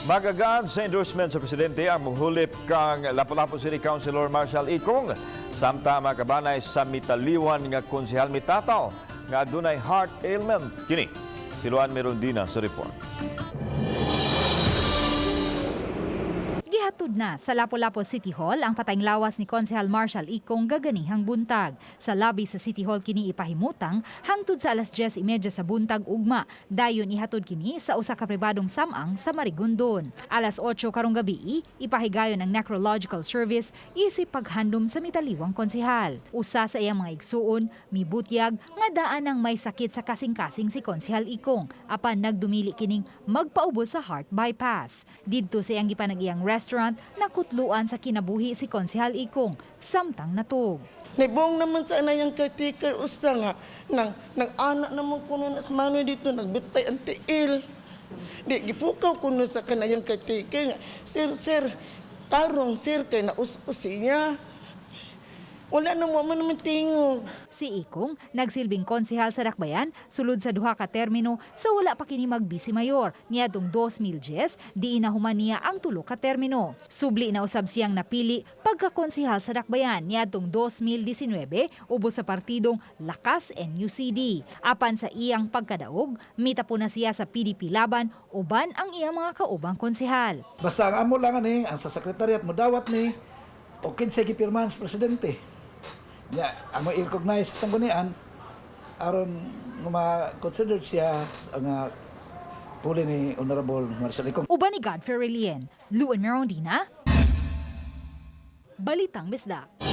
Magagaan sa endorsement sa presidente ang muhulip kang Lapu-Lapu City Councilor Marcial Ycong. Samtang mga kabanay sa mitaliwan nga konsehal mitataw nga adunay heart ailment. Kini, si Luan Merondina sa report. Gihatod na sa Lapu-Lapu City Hall ang patayng lawas ni Konsehal Marcial Ycong gaganihang buntag. Sa lobby sa City Hall kini ipahimutang hangtod sa alas 10:30 sa buntag ugma. Dayon ihatod kini sa usa ka pribadong samang sa Marigondon. Alas 8 karong gabi ipahigayon ang Necrological service isip paghandom sa mitaliwang konsehal. Usa sa iyang mga igsuon mibutyag nga daan ang may sakit sa kasing-kasing si Konsehal Ycong apan nagdumili kining magpaubos sa heart bypass. Didto sa iyang gipanag-iyang restaurant nakutluan sa kinabuhi si Konsehal Ycong samtang natug. Naibong naman sa anayang caretaker usta nga nang anak naman kuno na mano dito nagbitay ang tiil. Di gipukaw kuno sa kanayang caretaker nga sir tarong sir kay na usiya. Wala na mo man tingog. Si Ycong nagsilbing konsehal sa Dakbayan sulod sa duha ka termino sa wala pa kini magbisi mayor niadtong 2010 diin nahuman niya ang tulo ka termino. Subli na usab siyang napili pagka-konsehal sa Dakbayan niadtong 2019 ubos sa partidong Lakas NUCD. Apan sa iyang pagkadaog, mitapo na siya sa PDP laban uban ang iyang mga kaubang konsehal. Basta ang amo lang ni ang sa sekretariat mo dawat ni o kinsay gipirmahan sa presidente. Ya, amo i-recognize sa sanggunian aron ma-consider siya nga puli ni Honorable Marcial Ycong. Uban ni Godfrey Relien, Luan Merondina, Balitang Bisdak.